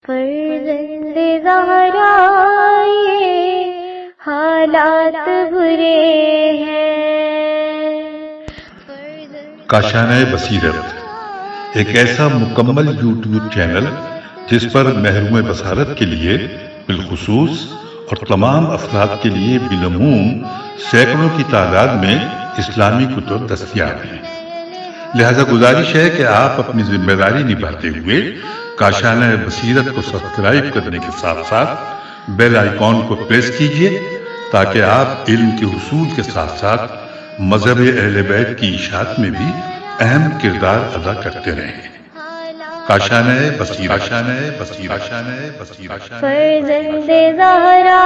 فرزند زہرا یہ حالات برے ہیں۔ کاشانۂ بصیرت ایک ایسا مکمل یوٹیوب چینل جس پر محروم بصارت کے لیے بالخصوص اور تمام افراد کے لیے بالعموم سینکڑوں کی تعداد میں اسلامی کتب دستیاب ہیں۔ لہذا گزارش ہے کہ آپ اپنی ذمہ داری نبھاتے ہوئے کاشانۂ بصیرت کو سبسکرائب کرنے کے ساتھ ساتھ بیل آئیکن کو پریس کیجیے تاکہ آپ علم کے حصول کے ساتھ ساتھ مذہب اہل بیت کی اشاعت میں بھی اہم کردار ادا کرتے رہیں۔ کاشانۂ بصیرت، کاشانۂ بصیرت، کاشانۂ بصیرت۔ فرزند زہرا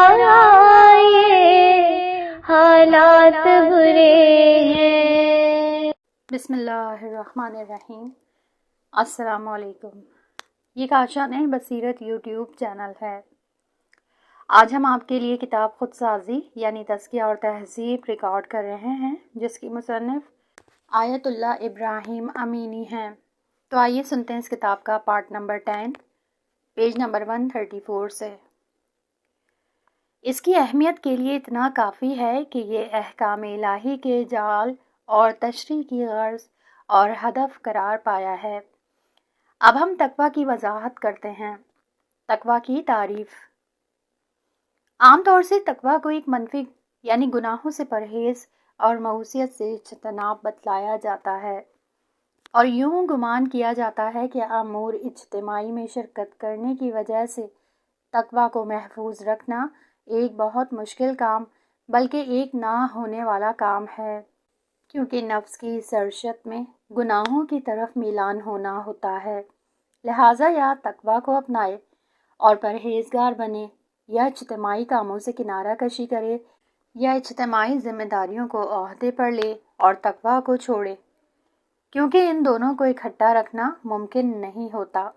یہ حالات برے ہیں۔ بسم اللہ الرحمن الرحیم۔ السلام علیکم۔ یہ کاشانۂ بصیرت یوٹیوب چینل ہے۔ آج ہم آپ کے لیے کتاب خود سازی یعنی تزکیہ اور تہذیب ریکارڈ کر رہے ہیں، جس کی مصنف آیت اللہ ابراہیم امینی ہیں۔ تو آئیے سنتے ہیں اس کتاب کا پارٹ نمبر 10 پیج نمبر 134 سے۔ اس کی اہمیت کے لیے اتنا کافی ہے کہ یہ احکام الہی کے جال اور تشریح کی غرض اور ہدف قرار پایا ہے۔ اب ہم تقویٰ کی وضاحت کرتے ہیں۔ تقویٰ کی تعریف۔ عام طور سے تقویٰ کو ایک منفی یعنی گناہوں سے پرہیز اور معصیت سے اجتناب بتلایا جاتا ہے، اور یوں گمان کیا جاتا ہے کہ امور اجتماعی میں شرکت کرنے کی وجہ سے تقویٰ کو محفوظ رکھنا ایک بہت مشکل کام بلکہ ایک نہ ہونے والا کام ہے، کیونکہ نفس کی سرشت میں گناہوں کی طرف میلان ہونا ہوتا ہے۔ لہٰذا یا تقویٰ کو اپنائے اور پرہیزگار بنے، یا اجتماعی کاموں سے کنارہ کشی کرے، یا اجتماعی ذمہ داریوں کو عہدے پر لے اور تقویٰ کو چھوڑے، کیونکہ ان دونوں کو اکٹھا رکھنا ممکن نہیں ہوتا۔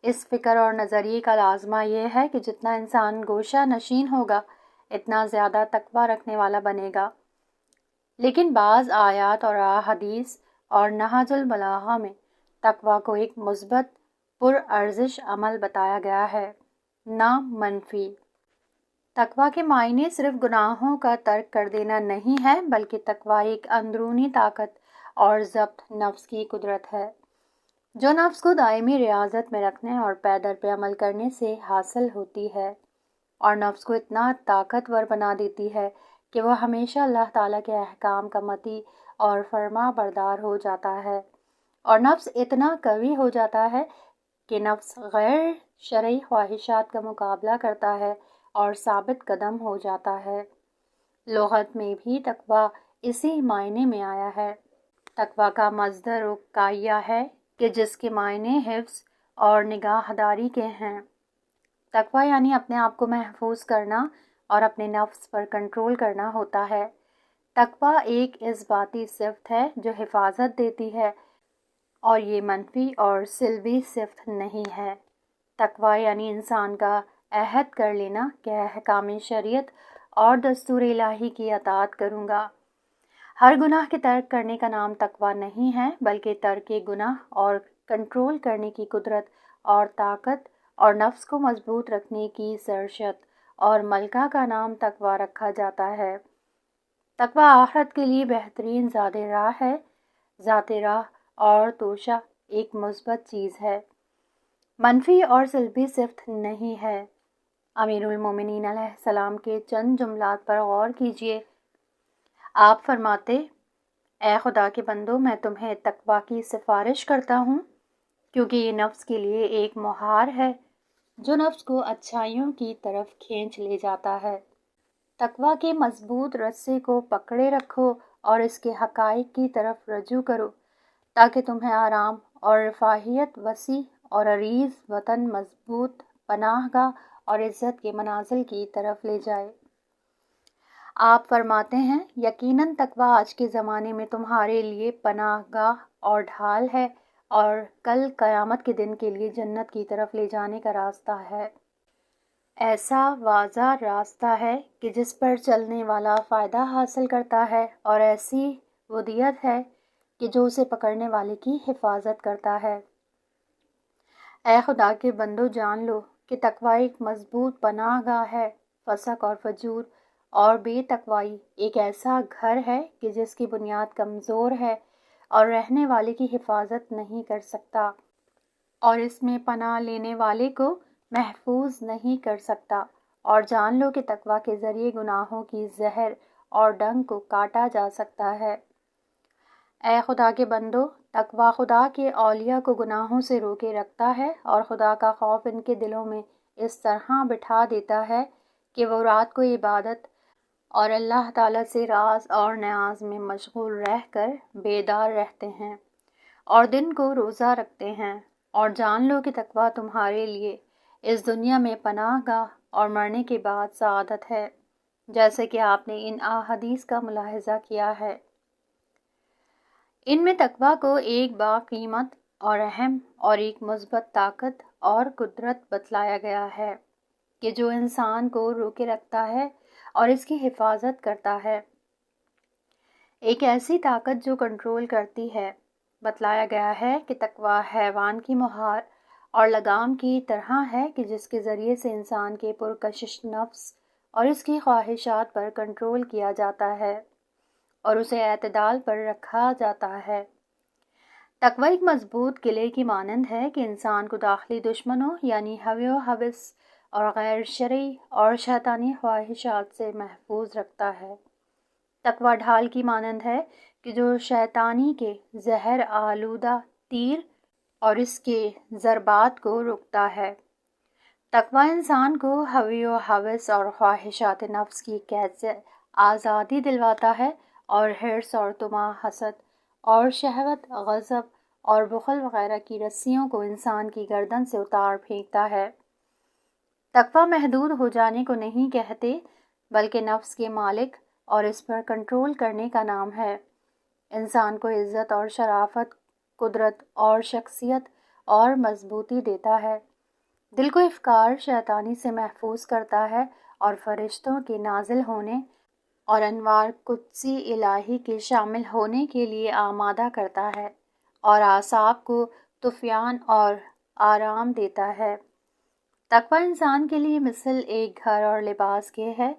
اس فکر اور نظریے کا لازمہ یہ ہے کہ جتنا انسان گوشہ نشین ہوگا اتنا زیادہ تقویٰ رکھنے والا بنے گا، لیکن بعض آیات اور احادیث اور نہج البلاغہ میں تقویٰ کو ایک مثبت پرارزش عمل بتایا گیا ہے، نہ منفی۔ تقویٰ کے معنی صرف گناہوں کا ترک کر دینا نہیں ہے، بلکہ تقویٰ ایک اندرونی طاقت اور ضبط نفس کی قدرت ہے، جو نفس کو دائمی ریاضت میں رکھنے اور پے در پہ عمل کرنے سے حاصل ہوتی ہے، اور نفس کو اتنا طاقتور بنا دیتی ہے کہ وہ ہمیشہ اللہ تعالیٰ کے احکام کا مطیع اور فرما بردار ہو جاتا ہے، اور نفس اتنا قوی ہو جاتا ہے کہ نفس غیر شرعی خواہشات کا مقابلہ کرتا ہے اور ثابت قدم ہو جاتا ہے۔ لغت میں بھی تقویٰ اسی معنی میں آیا ہے۔ تقویٰ کا مصدر وقایہ ہے کہ جس کے معنی حفظ اور نگہداری کے ہیں۔ تقویٰ یعنی اپنے آپ کو محفوظ کرنا اور اپنے نفس پر کنٹرول کرنا ہوتا ہے۔ تقویٰ ایک اثباتی صفت ہے جو حفاظت دیتی ہے، اور یہ منفی اور سلبی صفت نہیں ہے۔ تقویٰ یعنی انسان کا عہد کر لینا کہ احکام شریعت اور دستور الہی کی اطاعت کروں گا۔ ہر گناہ کے ترک کرنے کا نام تقویٰ نہیں ہے، بلکہ ترک گناہ اور کنٹرول کرنے کی قدرت اور طاقت اور نفس کو مضبوط رکھنے کی سرشت اور ملکہ کا نام تقویٰ رکھا جاتا ہے۔ تقویٰ آخرت کے لیے بہترین زاد راہ ہے۔ ذات راہ اور توشہ ایک مثبت چیز ہے، منفی اور سلبی صفت نہیں ہے۔ امیر المومنین علیہ السلام کے چند جملات پر غور کیجیے۔ آپ فرماتے، اے خدا کے بندو، میں تمہیں تقویٰ کی سفارش کرتا ہوں، کیونکہ یہ نفس کے لیے ایک مہار ہے جو نفس کو اچھائیوں کی طرف کھینچ لے جاتا ہے۔ تقویٰ کے مضبوط رسے کو پکڑے رکھو اور اس کے حقائق کی طرف رجوع کرو، تاکہ تمہیں آرام اور رفاہیت، وسیع اور عریض وطن، مضبوط پناہ گاہ اور عزت کے منازل کی طرف لے جائے۔ آپ فرماتے ہیں، یقیناً تقویٰ آج کے زمانے میں تمہارے لیے پناہ گاہ اور ڈھال ہے، اور کل قیامت کے دن کے لیے جنت کی طرف لے جانے کا راستہ ہے۔ ایسا واضح راستہ ہے کہ جس پر چلنے والا فائدہ حاصل کرتا ہے، اور ایسی ودیت ہے کہ جو اسے پکڑنے والے کی حفاظت کرتا ہے۔ اے خدا کے بندو، جان لو کہ تقوی ایک مضبوط پناہ گاہ ہے، فسق اور فجور اور بے تقوائی ایک ایسا گھر ہے کہ جس کی بنیاد کمزور ہے اور رہنے والے کی حفاظت نہیں کر سکتا، اور اس میں پناہ لینے والے کو محفوظ نہیں کر سکتا۔ اور جان لو کہ تقوی کے ذریعے گناہوں کی زہر اور ڈنگ کو کاٹا جا سکتا ہے۔ اے خدا کے بندو، تقوی خدا کے اولیاء کو گناہوں سے روکے رکھتا ہے اور خدا کا خوف ان کے دلوں میں اس طرح بٹھا دیتا ہے کہ وہ رات کو عبادت اور اللہ تعالیٰ سے راز اور نیاز میں مشغول رہ کر بیدار رہتے ہیں اور دن کو روزہ رکھتے ہیں۔ اور جان لو کہ تقوی تمہارے لیے اس دنیا میں پناہ گاہ اور مرنے کے بعد سعادت ہے، جیسے کہ آپ نے ان احادیث کا ملاحظہ کیا ہے۔ ان میں تقوی کو ایک باقیمت اور اہم اور ایک مثبت طاقت اور قدرت بتلایا گیا ہے کہ جو انسان کو روکے رکھتا ہے اور اس کی حفاظت کرتا ہے۔ ایک ایسی طاقت جو کنٹرول کرتی ہے۔ بتلایا گیا ہے کہ تقوی حیوان کی مہار اور لگام کی طرح ہے کہ جس کے ذریعے سے انسان کے پرکشش نفس اور اس کی خواہشات پر کنٹرول کیا جاتا ہے اور اسے اعتدال پر رکھا جاتا ہے۔ تقوی ایک مضبوط قلعے کی مانند ہے کہ انسان کو داخلی دشمنوں یعنی ہوی و ہوس اور غیر شرعی اور شیطانی خواہشات سے محفوظ رکھتا ہے۔ تقوی ڈھال کی مانند ہے کہ جو شیطانی کے زہر آلودہ تیر اور اس کے ضربات کو روکتا ہے۔ تقوی انسان کو ہوی و ہوس اور خواہشات نفس کی قید سے آزادی دلواتا ہے اور حرص اور طمع، حسد اور شہوت، غضب اور بخل وغیرہ کی رسیوں کو انسان کی گردن سے اتار پھینکتا ہے۔ تقوی محدود ہو جانے کو نہیں کہتے بلکہ نفس کے مالک اور اس پر کنٹرول کرنے کا نام ہے۔ انسان کو عزت اور شرافت، قدرت اور شخصیت اور مضبوطی دیتا ہے، دل کو افکار شیطانی سے محفوظ کرتا ہے اور فرشتوں کے نازل ہونے اور انوار قدسی الہی کے شامل ہونے کے لیے آمادہ کرتا ہے اور اعصاب کو طفیان اور آرام دیتا ہے۔ تقوی انسان کے لیے مثل ایک گھر اور لباس کے ہے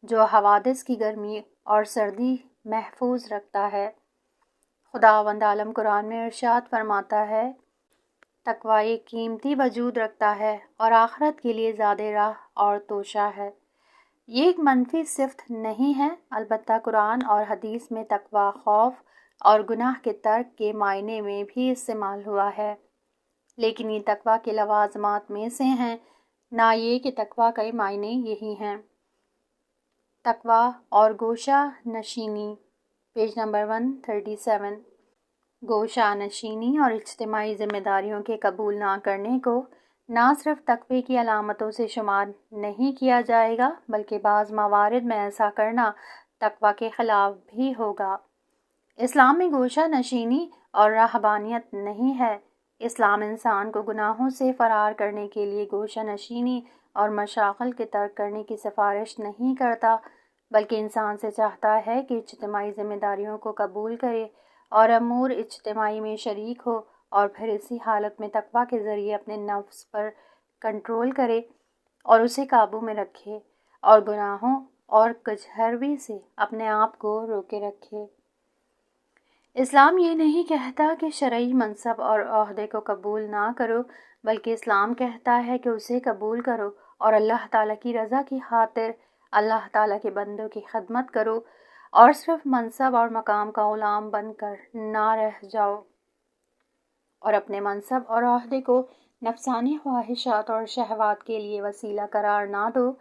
جو حوادث کی گرمی اور سردی محفوظ رکھتا ہے۔ خداوند عالم قرآن میں ارشاد فرماتا ہے، تقوی ایک قیمتی وجود رکھتا ہے اور آخرت کے لیے زیادہ راہ اور توشہ ہے۔ یہ ایک منفی صفت نہیں ہے، البتہ قرآن اور حدیث میں تقوی خوف اور گناہ کے ترک کے معنی میں بھی استعمال ہوا ہے، لیکن یہ تقوی کے لوازمات میں سے ہیں، نہ یہ کہ تقوی کے معنی یہی ہیں۔ تقوی اور گوشہ نشینی، پیج نمبر 137۔ گوشہ نشینی اور اجتماعی ذمہ داریوں کے قبول نہ کرنے کو نہ صرف تقوی کی علامتوں سے شمار نہیں کیا جائے گا بلکہ بعض موارد میں ایسا کرنا تقوی کے خلاف بھی ہوگا۔ اسلام میں گوشہ نشینی اور رہبانیت نہیں ہے۔ اسلام انسان کو گناہوں سے فرار کرنے کے لیے گوشہ نشینی اور مشاغل کے ترک کرنے کی سفارش نہیں کرتا، بلکہ انسان سے چاہتا ہے کہ اجتماعی ذمہ داریوں کو قبول کرے اور امور اجتماعی میں شریک ہو اور پھر اسی حالت میں تقوی کے ذریعے اپنے نفس پر کنٹرول کرے اور اسے قابو میں رکھے اور گناہوں اور کجہروی سے اپنے آپ کو روکے رکھے۔ اسلام یہ نہیں کہتا کہ شرعی منصب اور عہدے کو قبول نہ کرو، بلکہ اسلام کہتا ہے کہ اسے قبول کرو اور اللہ تعالیٰ کی رضا کی خاطر اللہ تعالیٰ کے بندوں کی خدمت کرو اور صرف منصب اور مقام کا غلام بن کر نہ رہ جاؤ، اور اپنے منصب اور عہدے کو نفسانی خواہشات اور شہوات کے لیے وسیلہ قرار نہ دو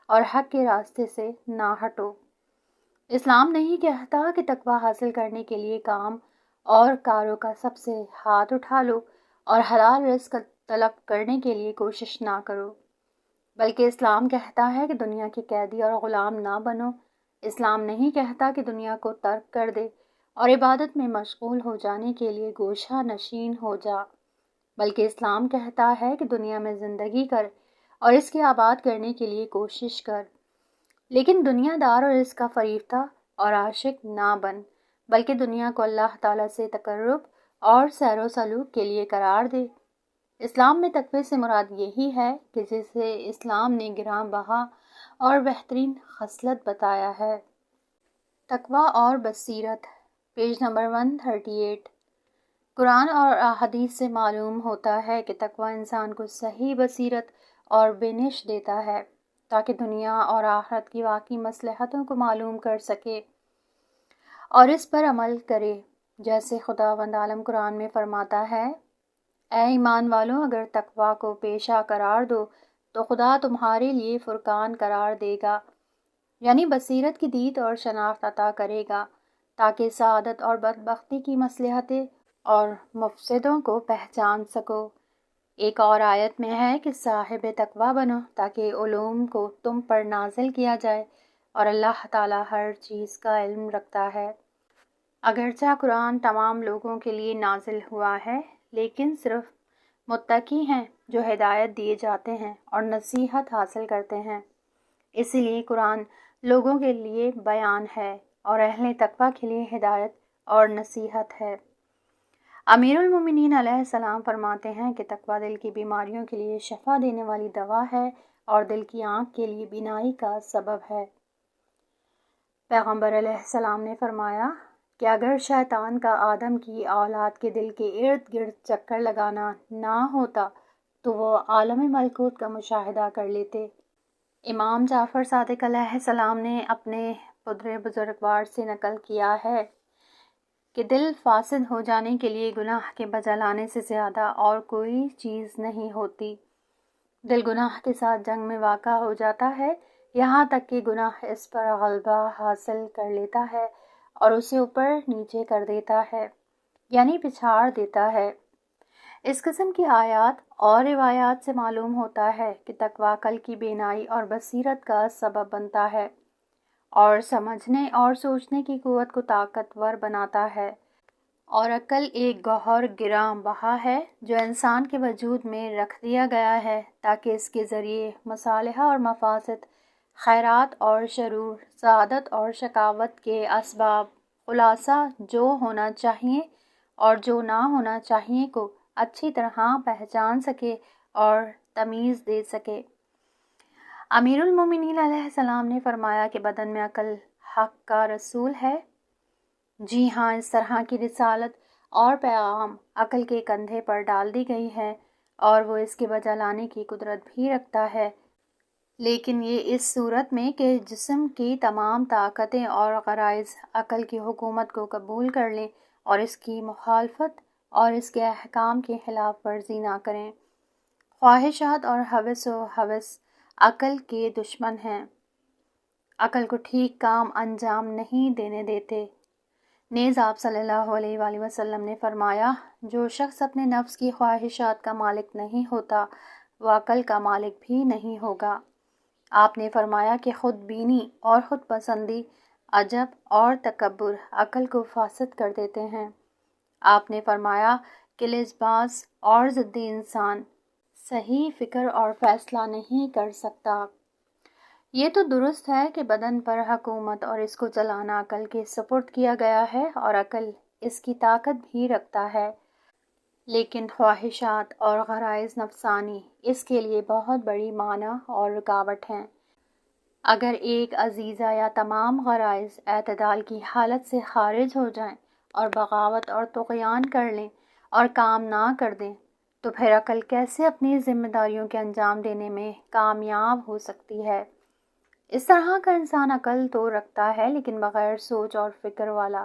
اور حق کے راستے سے نہ ہٹو۔ اسلام نہیں کہتا کہ تقوی حاصل کرنے کے لیے کام اور کاروں کا سب سے ہاتھ اٹھا لو اور حلال رزق طلب کرنے کے لیے کوشش نہ کرو، بلکہ اسلام کہتا ہے کہ دنیا کے قیدی اور غلام نہ بنو۔ اسلام نہیں کہتا کہ دنیا کو ترک کر دے اور عبادت میں مشغول ہو جانے کے لیے گوشہ نشین ہو جا، بلکہ اسلام کہتا ہے کہ دنیا میں زندگی کر اور اس کے آباد کرنے کے لیے کوشش کر، لیکن دنیا دار اور اس کا فریفتہ اور عاشق نہ بن، بلکہ دنیا کو اللہ تعالیٰ سے تقرب اور سیر و سلوک کے لیے قرار دے۔ اسلام میں تقوی سے مراد یہی ہے کہ جسے اسلام نے گراں بہا اور بہترین خصلت بتایا ہے۔ تقوی اور بصیرت، پیج نمبر 138۔ قرآن اور احادیث سے معلوم ہوتا ہے کہ تقوی انسان کو صحیح بصیرت اور بینش دیتا ہے تاکہ دنیا اور آخرت کی واقعی مصلحتوں کو معلوم کر سکے اور اس پر عمل کرے، جیسے خداوند عالم قرآن میں فرماتا ہے، اے ایمان والو، اگر تقوی کو پیشہ قرار دو تو خدا تمہارے لیے فرقان قرار دے گا، یعنی بصیرت کی دید اور شناخت عطا کرے گا تاکہ سعادت اور بدبختی کی مصلحتیں اور مفسدوں کو پہچان سکو۔ ایک اور آیت میں ہے کہ صاحب تقوی بنو تاکہ علوم کو تم پر نازل کیا جائے، اور اللہ تعالیٰ ہر چیز کا علم رکھتا ہے۔ اگرچہ قرآن تمام لوگوں کے لیے نازل ہوا ہے، لیکن صرف متقی ہیں جو ہدایت دیے جاتے ہیں اور نصیحت حاصل کرتے ہیں۔ اسی لیے قرآن لوگوں کے لیے بیان ہے اور اہل تقوی کے لیے ہدایت اور نصیحت ہے۔ امیر المومنین علیہ السلام فرماتے ہیں کہ تقوی دل کی بیماریوں کے لیے شفا دینے والی دوا ہے اور دل کی آنکھ کے لیے بینائی کا سبب ہے۔ پیغمبر علیہ السلام نے فرمایا کہ اگر شیطان کا آدم کی اولاد کے دل کے ارد گرد چکر لگانا نہ ہوتا تو وہ عالم ملکوت کا مشاہدہ کر لیتے۔ امام جعفر صادق علیہ السلام نے اپنے پدر بزرگوار سے نقل کیا ہے کہ دل فاسد ہو جانے کے لیے گناہ کے بجا لانے سے زیادہ اور کوئی چیز نہیں ہوتی۔ دل گناہ کے ساتھ جنگ میں واقع ہو جاتا ہے، یہاں تک کہ گناہ اس پر غلبہ حاصل کر لیتا ہے اور اسے اوپر نیچے کر دیتا ہے، یعنی پچھاڑ دیتا ہے۔ اس قسم کی آیات اور روایات سے معلوم ہوتا ہے کہ تقوی عقل کی بینائی اور بصیرت کا سبب بنتا ہے اور سمجھنے اور سوچنے کی قوت کو طاقتور بناتا ہے، اور عقل ایک گوہر گراں بہا ہے جو انسان کے وجود میں رکھ دیا گیا ہے تاکہ اس کے ذریعے مصالحہ اور مفاسد، خیرات اور شرور، سعادت اور شقاوت کے اسباب، خلاصہ جو ہونا چاہیے اور جو نہ ہونا چاہیے کو اچھی طرح پہچان سکے اور تمیز دے سکے۔ امیر المومنین علیہ السلام نے فرمایا کہ بدن میں عقل حق کا رسول ہے۔ جی ہاں، اس طرح کی رسالت اور پیغام عقل کے کندھے پر ڈال دی گئی ہے اور وہ اس کے بجا لانے کی قدرت بھی رکھتا ہے، لیکن یہ اس صورت میں کہ جسم کی تمام طاقتیں اور غرائز عقل کی حکومت کو قبول کر لیں اور اس کی مخالفت اور اس کے احکام کی خلاف ورزی نہ کریں۔ خواہشات اور ہوس و ہوس عقل کے دشمن ہیں، عقل کو ٹھیک کام انجام نہیں دینے دیتے۔ نیز آپ صلی اللہ علیہ وآلہ وسلم نے فرمایا، جو شخص اپنے نفس کی خواہشات کا مالک نہیں ہوتا وہ عقل کا مالک بھی نہیں ہوگا۔ آپ نے فرمایا کہ خود بینی اور خود پسندی، عجب اور تکبر عقل کو فاسد کر دیتے ہیں۔ آپ نے فرمایا کہ لجباز اور ضدی انسان صحیح فکر اور فیصلہ نہیں کر سکتا۔ یہ تو درست ہے کہ بدن پر حکومت اور اس کو چلانا عقل کے سپرد کیا گیا ہے اور عقل اس کی طاقت بھی رکھتا ہے، لیکن خواہشات اور غرائز نفسانی اس کے لیے بہت بڑی مانع اور رکاوٹ ہیں۔ اگر ایک عزیزہ یا تمام غرائز اعتدال کی حالت سے خارج ہو جائیں اور بغاوت اور طغیان کر لیں اور کام نہ کر دیں تو پھر عقل کیسے اپنی ذمہ داریوں کے انجام دینے میں کامیاب ہو سکتی ہے؟ اس طرح کا انسان عقل تو رکھتا ہے لیکن بغیر سوچ اور فکر والا۔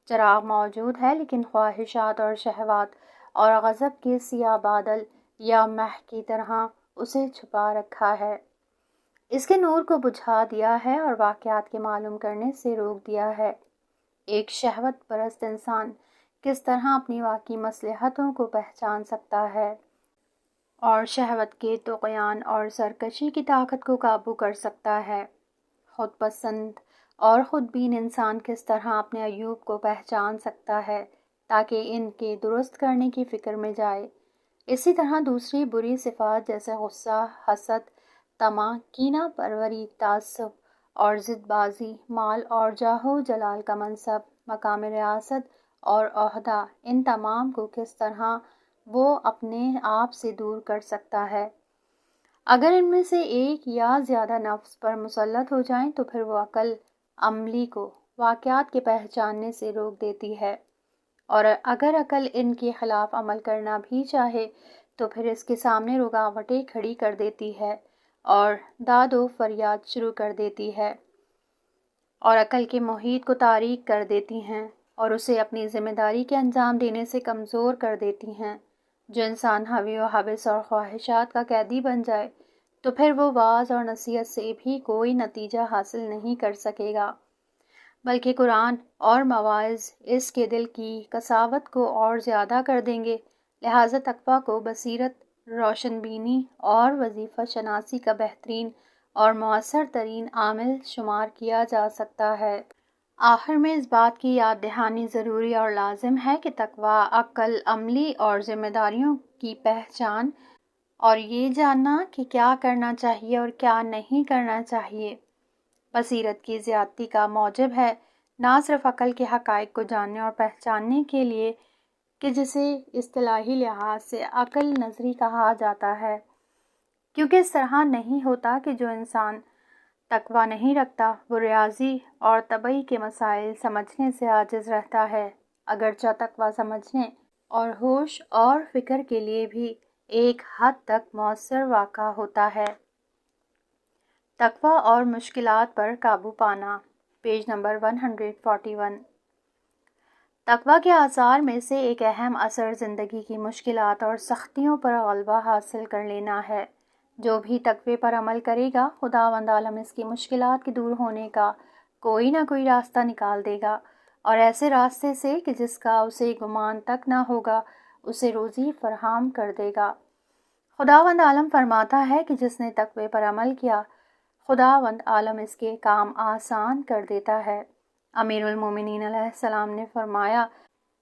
چراغ موجود ہے لیکن خواہشات اور شہوات اور غضب کے سیاہ بادل یا مہ کی طرح اسے چھپا رکھا ہے۔ اس کے نور کو بجھا دیا ہے اور واقعات کے معلوم کرنے سے روک دیا ہے۔ ایک شہوت پرست انسان کس طرح اپنی واقعی مصلحتوں کو پہچان سکتا ہے اور شہوت کے طغیان اور سرکشی کی طاقت کو قابو کر سکتا ہے؟ خود پسند اور خود بین انسان کس طرح اپنے عیوب کو پہچان سکتا ہے تاکہ ان کے درست کرنے کی فکر میں جائے؟ اسی طرح دوسری بری صفات جیسے غصہ، حسد، طمع، کینہ پروری، تعصب اور ضد بازی، مال اور جاہ و جلال کا منصب، مقام ریاست اور عہدہ، ان تمام کو کس طرح وہ اپنے آپ سے دور کر سکتا ہے۔ اگر ان میں سے ایک یا زیادہ نفس پر مسلط ہو جائیں تو پھر وہ عقل عملی کو واقعات کے پہچاننے سے روک دیتی ہے، اور اگر عقل ان کے خلاف عمل کرنا بھی چاہے تو پھر اس کے سامنے رکاوٹیں کھڑی کر دیتی ہے اور داد و فریاد شروع کر دیتی ہے، اور عقل کے محیط کو تاریک کر دیتی ہیں اور اسے اپنی ذمہ داری کے انجام دینے سے کمزور کر دیتی ہیں۔ جو انسان حوی و حوث اور خواہشات کا قیدی بن جائے تو پھر وہ وعظ اور نصیحت سے بھی کوئی نتیجہ حاصل نہیں کر سکے گا، بلکہ قرآن اور مواعظ اس کے دل کی قساوت کو اور زیادہ کر دیں گے۔ لہٰذا تقویٰ کو بصیرت، روشن بینی اور وظیفہ شناسی کا بہترین اور مؤثر ترین عامل شمار کیا جا سکتا ہے۔ آخر میں اس بات کی یاد دہانی ضروری اور لازم ہے کہ تقویٰ عقل عملی اور ذمہ داریوں کی پہچان اور یہ جاننا کہ کیا کرنا چاہیے اور کیا نہیں کرنا چاہیے بصیرت کی زیادتی کا موجب ہے، نہ صرف عقل کے حقائق کو جاننے اور پہچاننے کے لیے کہ جسے اصطلاحی لحاظ سے عقل نظری کہا جاتا ہے، کیونکہ اس طرح نہیں ہوتا کہ جو انسان تقویٰ نہیں رکھتا وہ ریاضی اور طبعی کے مسائل سمجھنے سے عاجز رہتا ہے، اگرچہ تقویٰ سمجھنے اور ہوش اور فکر کے لیے بھی ایک حد تک مؤثر واقع ہوتا ہے۔ تقویٰ اور مشکلات پر قابو پانا، پیج نمبر 141۔ تقویٰ کے آثار میں سے ایک اہم اثر زندگی کی مشکلات اور سختیوں پر غلبہ حاصل کر لینا ہے۔ جو بھی تقوی پر عمل کرے گا خداوند عالم اس کی مشکلات کے دور ہونے کا کوئی نہ کوئی راستہ نکال دے گا، اور ایسے راستے سے کہ جس کا اسے گمان تک نہ ہوگا اسے روزی فراہم کر دے گا۔ خداوند عالم فرماتا ہے کہ جس نے تقوی پر عمل کیا خداوند عالم اس کے کام آسان کر دیتا ہے۔ امیر المومنین علیہ السلام نے فرمایا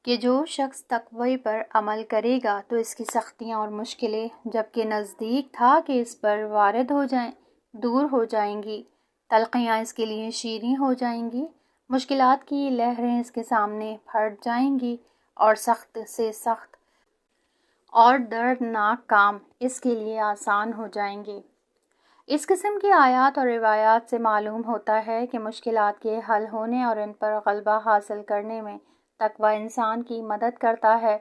کہ جو شخص تقوی پر عمل کرے گا تو اس کی سختیاں اور مشکلیں جبکہ نزدیک تھا کہ اس پر وارد ہو جائیں دور ہو جائیں گی، تلخیاں اس کے لیے شیریں ہو جائیں گی، مشکلات کی لہریں اس کے سامنے پھٹ جائیں گی، اور سخت سے سخت اور دردناک کام اس کے لیے آسان ہو جائیں گے۔ اس قسم کی آیات اور روایات سے معلوم ہوتا ہے کہ مشکلات کے حل ہونے اور ان پر غلبہ حاصل کرنے میں تقویٰ انسان کی مدد کرتا ہے۔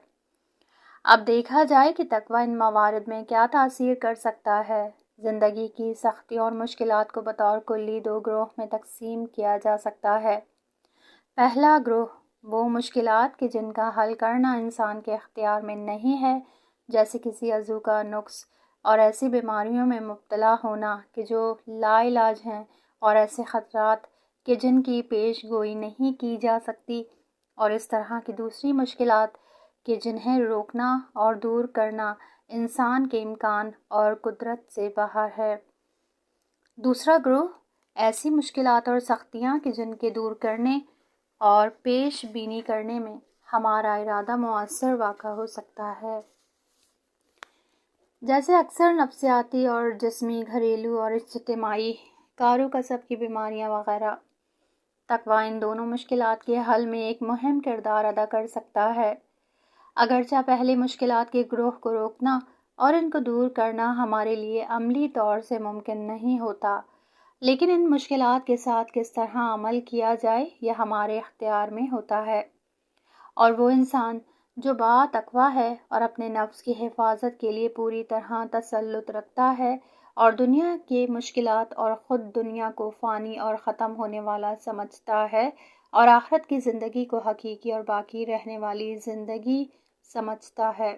اب دیکھا جائے کہ تقویٰ ان موارد میں کیا تاثیر کر سکتا ہے۔ زندگی کی سختیوں اور مشکلات کو بطور کلی دو گروہ میں تقسیم کیا جا سکتا ہے۔ پہلا گروہ وہ مشکلات کہ جن کا حل کرنا انسان کے اختیار میں نہیں ہے، جیسے کسی عضو کا نقص اور ایسی بیماریوں میں مبتلا ہونا کہ جو لا علاج ہیں، اور ایسے خطرات کہ جن کی پیش گوئی نہیں کی جا سکتی، اور اس طرح کی دوسری مشکلات کہ جنہیں روکنا اور دور کرنا انسان کے امکان اور قدرت سے باہر ہے۔ دوسرا گروہ ایسی مشکلات اور سختیاں کہ جن کے دور کرنے اور پیش بینی کرنے میں ہمارا ارادہ مؤثر واقع ہو سکتا ہے، جیسے اکثر نفسیاتی اور جسمی، گھریلو اور اجتماعی کارو کسب کی بیماریاں وغیرہ۔ تقویٰ ان دونوں مشکلات کے حل میں ایک مہم کردار ادا کر سکتا ہے۔ اگرچہ پہلے مشکلات کے گروہ کو روکنا اور ان کو دور کرنا ہمارے لیے عملی طور سے ممکن نہیں ہوتا، لیکن ان مشکلات کے ساتھ کس طرح عمل کیا جائے یہ ہمارے اختیار میں ہوتا ہے، اور وہ انسان جو با تقویٰ ہے اور اپنے نفس کی حفاظت کے لیے پوری طرح تسلط رکھتا ہے اور دنیا کے مشکلات اور خود دنیا کو فانی اور ختم ہونے والا سمجھتا ہے اور آخرت کی زندگی کو حقیقی اور باقی رہنے والی زندگی سمجھتا ہے،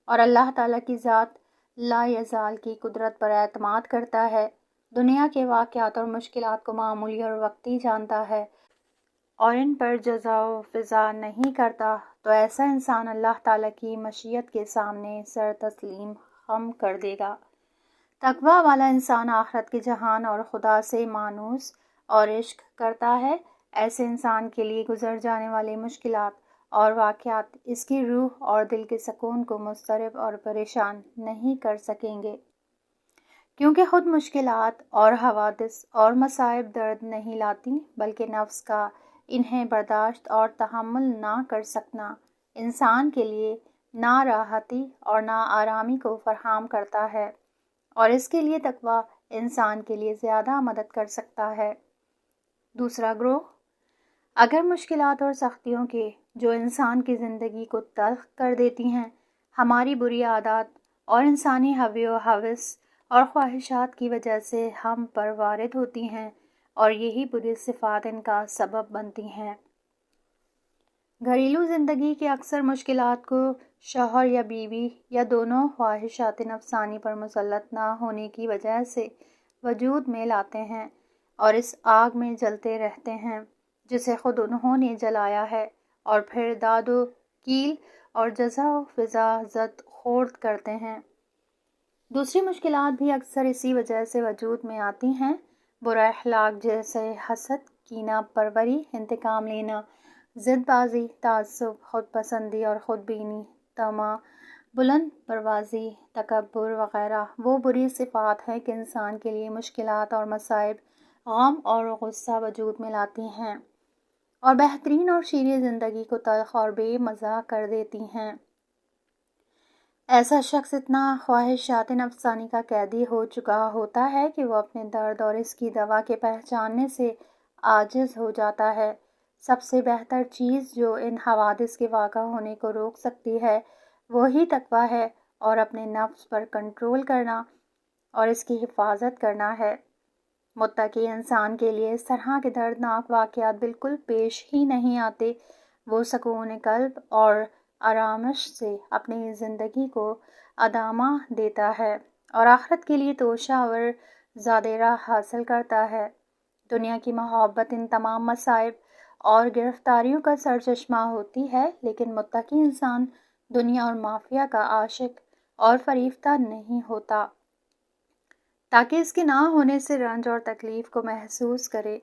اور اللہ تعالیٰ کی ذات لا یزال کی قدرت پر اعتماد کرتا ہے، دنیا کے واقعات اور مشکلات کو معمولی اور وقتی جانتا ہے اور ان پر جزا و فضا نہیں کرتا، تو ایسا انسان اللہ تعالیٰ کی مشیت کے سامنے سر تسلیم خم کر دے گا۔ تقویٰ والا انسان آخرت کے جہان اور خدا سے مانوس اور عشق کرتا ہے۔ ایسے انسان کے لیے گزر جانے والے مشکلات اور واقعات اس کی روح اور دل کے سکون کو مضطرب اور پریشان نہیں کر سکیں گے، کیونکہ خود مشکلات اور حوادث اور مصائب درد نہیں لاتی، بلکہ نفس کا انہیں برداشت اور تحمل نہ کر سکنا انسان کے لیے نہ راحتی اور نہ آرامی کو فراہم کرتا ہے، اور اس کے لیے تقویٰ انسان کے لیے زیادہ مدد کر سکتا ہے۔ دوسرا گروہ، اگر مشکلات اور سختیوں کے جو انسان کی زندگی کو تلخ کر دیتی ہیں، ہماری بری عادات اور انسانی ہوی و ہوس اور خواہشات کی وجہ سے ہم پر وارد ہوتی ہیں، اور یہی بری صفات ان کا سبب بنتی ہیں۔ گھریلو زندگی کے اکثر مشکلات کو شوہر یا بیوی یا دونوں خواہشات نفسانی پر مسلط نہ ہونے کی وجہ سے وجود میں لاتے ہیں اور اس آگ میں جلتے رہتے ہیں جسے خود انہوں نے جلایا ہے، اور پھر داد و کیل اور جزا و فضا زد خورد کرتے ہیں۔ دوسری مشکلات بھی اکثر اسی وجہ سے وجود میں آتی ہیں، برا اخلاق جیسے حسد، کینہ پروری، انتقام لینا، ضد بازی، تعصب، خود پسندی اور خود بینی، طمع، بلند پروازی، تکبر وغیرہ وہ بری صفات ہیں کہ انسان کے لیے مشکلات اور مصائب، غم اور غصہ وجود میں لاتی ہیں اور بہترین اور شیریں زندگی کو تلخ اور بے مزہ کر دیتی ہیں۔ ایسا شخص اتنا خواہشات نفسانی کا قیدی ہو چکا ہوتا ہے کہ وہ اپنے درد اور اس کی دوا کے پہچاننے سے عاجز ہو جاتا ہے۔ سب سے بہتر چیز جو ان حوادث کے واقع ہونے کو روک سکتی ہے وہی تقویٰ ہے اور اپنے نفس پر کنٹرول کرنا اور اس کی حفاظت کرنا ہے۔ متقی انسان کے لیے اس طرح کے دردناک واقعات بالکل پیش ہی نہیں آتے۔ وہ سکون قلب اور آرامش سے اپنی زندگی کو ادامہ دیتا ہے اور آخرت کے لیے توشہ اور زیادہ راہ حاصل کرتا ہے۔ دنیا کی محبت ان تمام مصائب اور گرفتاریوں کا سرچشمہ ہوتی ہے، لیکن متقی انسان دنیا اور مافیا کا عاشق اور فریفتہ نہیں ہوتا تاکہ اس کے نہ ہونے سے رنج اور تکلیف کو محسوس کرے۔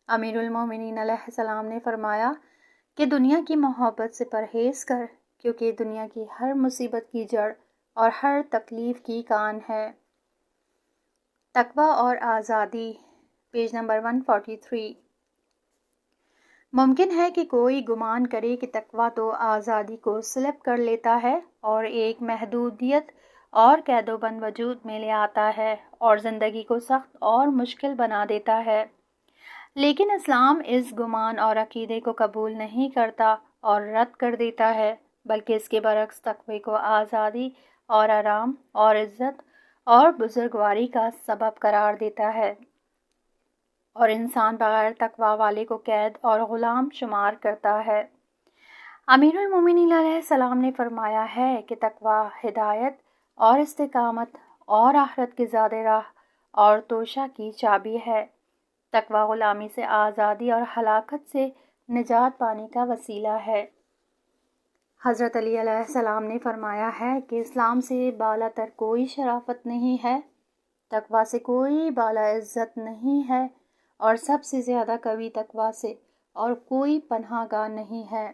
امیر المومنین علیہ السلام نے فرمایا کہ دنیا کی محبت سے پرہیز کر، کیونکہ دنیا کی ہر مصیبت کی جڑ اور ہر تکلیف کی کان ہے۔ تقویٰ اور آزادی، پیج نمبر 143۔ ممکن ہے کہ کوئی گمان کرے کہ تقویٰ تو آزادی کو سلب کر لیتا ہے اور ایک محدودیت اور قید و بند وجود میں لے آتا ہے اور زندگی کو سخت اور مشکل بنا دیتا ہے، لیکن اسلام اس گمان اور عقیدے کو قبول نہیں کرتا اور رد کر دیتا ہے، بلکہ اس کے برعکس تقوی کو آزادی اور آرام اور عزت اور بزرگواری کا سبب قرار دیتا ہے، اور انسان بغیر تقوی والے کو قید اور غلام شمار کرتا ہے۔ امیر المومنین علیہ السلام نے فرمایا ہے کہ تقوی ہدایت اور استقامت اور آخرت کی زیادہ راہ اور توشہ کی چابی ہے۔ تقوی غلامی سے آزادی اور ہلاکت سے نجات پانے کا وسیلہ ہے۔ حضرت علی علیہ السلام نے فرمایا ہے کہ اسلام سے بالا تر کوئی شرافت نہیں ہے، تقوی سے کوئی بالا عزت نہیں ہے، اور سب سے زیادہ قوی تقوی سے اور کوئی پناہ گاہ نہیں ہے۔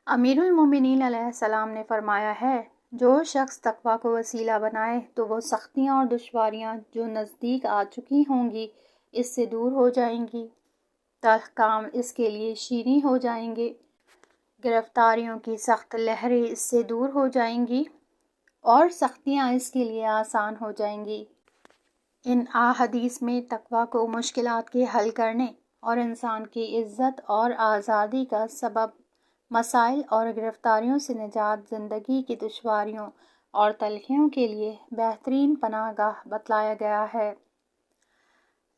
امیر المومنین علیہ السلام نے فرمایا ہے، جو شخص تقوی کو وسیلہ بنائے تو وہ سختیاں اور دشواریاں جو نزدیک آ چکی ہوں گی اس سے دور ہو جائیں گی، تلخ کام اس کے لیے شیریں ہو جائیں گے، گرفتاریوں کی سخت لہریں اس سے دور ہو جائیں گی اور سختیاں اس کے لیے آسان ہو جائیں گی۔ ان احادیث میں تقوی کو مشکلات کے حل کرنے اور انسان کی عزت اور آزادی کا سبب، مسائل اور گرفتاریوں سے نجات، زندگی کی دشواریوں اور تلخیوں کے لیے بہترین پناہ گاہ بتلایا گیا ہے۔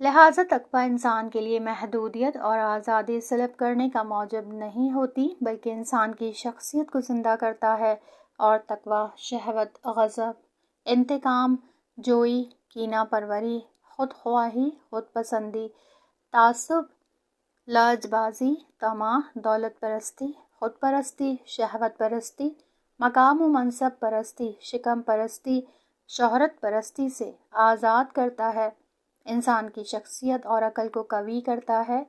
لہٰذا تقوی انسان کے لیے محدودیت اور آزادی سلب کرنے کا موجب نہیں ہوتی، بلکہ انسان کی شخصیت کو زندہ کرتا ہے، اور تقوی شہوت، غضب، انتقام جوئی، کینہ پروری، خود خواہی، خود پسندی، تعصب، لج بازی، طمع، دولت پرستی، خود پرستی، شہوت پرستی، مقام و منصب پرستی، شکم پرستی، شہرت پرستی سے آزاد کرتا ہے، انسان کی شخصیت اور عقل کو قوی کرتا ہے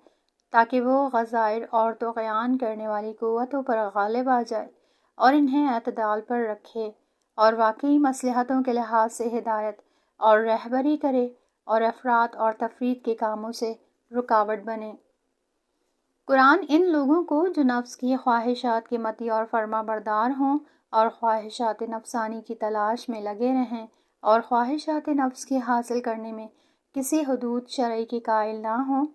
تاکہ وہ غضائر اور طغیان کرنے والی قوتوں پر غالب آ جائے اور انہیں اعتدال پر رکھے اور واقعی مصلحتوں کے لحاظ سے ہدایت اور رہبری کرے اور افراط اور تفریط کے کاموں سے رکاوٹ بنے۔ قرآن ان لوگوں کو جو نفس کی خواہشات کے مطیع اور فرما بردار ہوں اور خواہشات نفسانی کی تلاش میں لگے رہیں اور خواہشات نفس کے حاصل کرنے میں کسی حدود شرعی کے قائل نہ ہوں،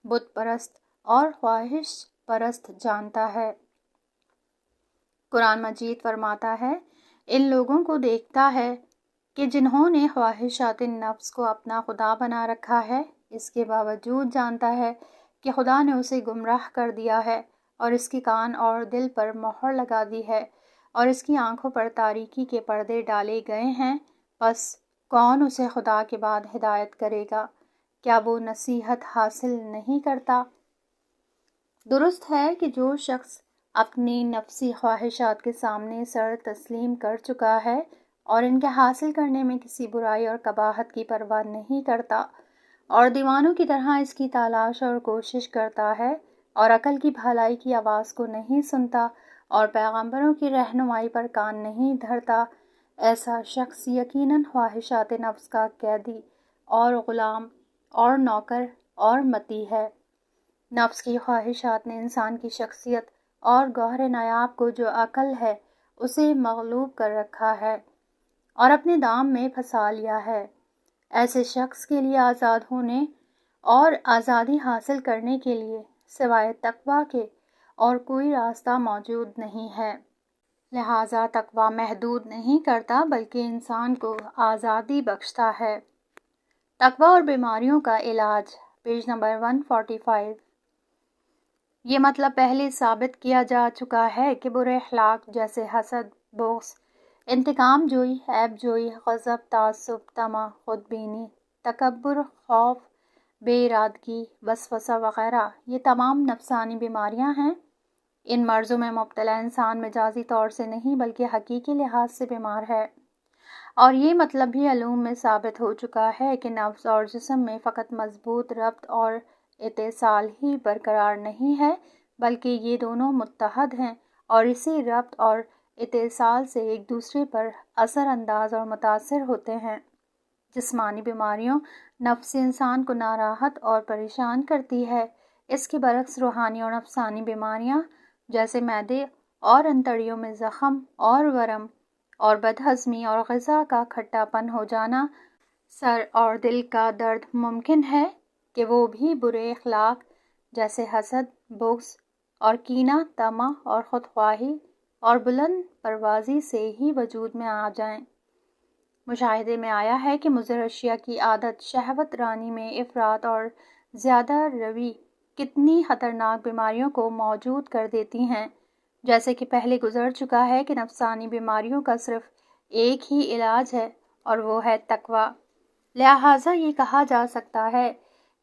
بت پرست اور خواہش پرست جانتا ہے۔ قرآن مجید فرماتا ہے، ان لوگوں کو دیکھتا ہے کہ جنہوں نے خواہشات نفس کو اپنا خدا بنا رکھا ہے، اس کے باوجود جانتا ہے کہ خدا نے اسے گمراہ کر دیا ہے اور اس کے کان اور دل پر مہر لگا دی ہے اور اس کی آنکھوں پر تاریکی کے پردے ڈالے گئے ہیں، پس کون اسے خدا کے بعد ہدایت کرے گا؟ کیا وہ نصیحت حاصل نہیں کرتا؟ درست ہے کہ جو شخص اپنی نفسی خواہشات کے سامنے سر تسلیم کر چکا ہے اور ان کے حاصل کرنے میں کسی برائی اور قباحت کی پرواہ نہیں کرتا اور دیوانوں کی طرح اس کی تلاش اور کوشش کرتا ہے اور عقل کی بھلائی کی آواز کو نہیں سنتا اور پیغمبروں کی رہنمائی پر کان نہیں دھرتا، ایسا شخص یقیناً خواہشات نفس کا قیدی اور غلام اور نوکر اور مطیع ہے۔ نفس کی خواہشات نے انسان کی شخصیت اور گوہر نایاب کو جو عقل ہے اسے مغلوب کر رکھا ہے اور اپنے دام میں پھنسا لیا ہے۔ ایسے شخص کے لیے آزاد ہونے اور آزادی حاصل کرنے کے لیے سوائے تقویٰ کے اور کوئی راستہ موجود نہیں ہے، لہٰذا تقویٰ محدود نہیں کرتا بلکہ انسان کو آزادی بخشتا ہے۔ تقویٰ اور بیماریوں کا علاج، پیج نمبر 145۔ یہ مطلب پہلے ثابت کیا جا چکا ہے کہ برے اخلاق جیسے حسد، بغض، انتقام جوئی، عیب جوئی، غضب، تعصب، طمع، خود بینی، تکبر، خوف، بے ارادگی، وسوسہ وغیرہ یہ تمام نفسانی بیماریاں ہیں۔ ان مرضوں میں مبتلا انسان مجازی طور سے نہیں بلکہ حقیقی لحاظ سے بیمار ہے، اور یہ مطلب بھی علوم میں ثابت ہو چکا ہے کہ نفس اور جسم میں فقط مضبوط ربط اور اتصال ہی برقرار نہیں ہے بلکہ یہ دونوں متحد ہیں اور اسی ربط اور اتصال سے ایک دوسرے پر اثر انداز اور متاثر ہوتے ہیں۔ جسمانی بیماریوں نفس انسان کو ناراحت اور پریشان کرتی ہے، اس کے برعکس روحانی اور نفسانی بیماریاں جیسے معدے اور انتڑیوں میں زخم اور ورم اور بدہضمی اور غذا کا کھٹا پن ہو جانا، سر اور دل کا درد ممکن ہے کہ وہ بھی برے اخلاق جیسے حسد، بغض اور کینہ، طمع اور خودخواہی اور بلند پروازی سے ہی وجود میں آ جائیں۔ مشاہدے میں آیا ہے کہ مضر اشیاء کی عادت، شہوت رانی میں افراط اور زیادہ روی کتنی خطرناک بیماریوں کو موجود کر دیتی ہیں۔ جیسے کہ پہلے گزر چکا ہے کہ نفسانی بیماریوں کا صرف ایک ہی علاج ہے اور وہ ہے تقویٰ۔ لہٰذا یہ کہا جا سکتا ہے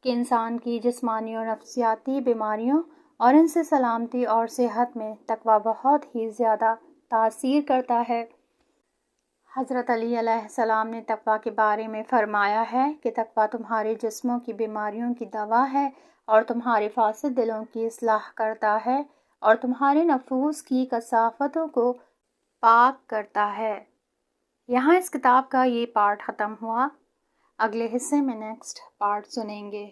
کہ انسان کی جسمانی اور نفسیاتی بیماریوں اور ان سے سلامتی اور صحت میں تقویٰ بہت ہی زیادہ تاثیر کرتا ہے۔ حضرت علی علیہ السلام نے تقویٰ کے بارے میں فرمایا ہے کہ تقویٰ تمہارے جسموں کی بیماریوں کی دوا ہے اور تمہارے فاسد دلوں کی اصلاح کرتا ہے اور تمہارے نفوس کی کثافتوں کو پاک کرتا ہے۔ یہاں اس کتاب کا یہ پارٹ ختم ہوا، اگلے حصے میں نیکسٹ پارٹ سنیں گے۔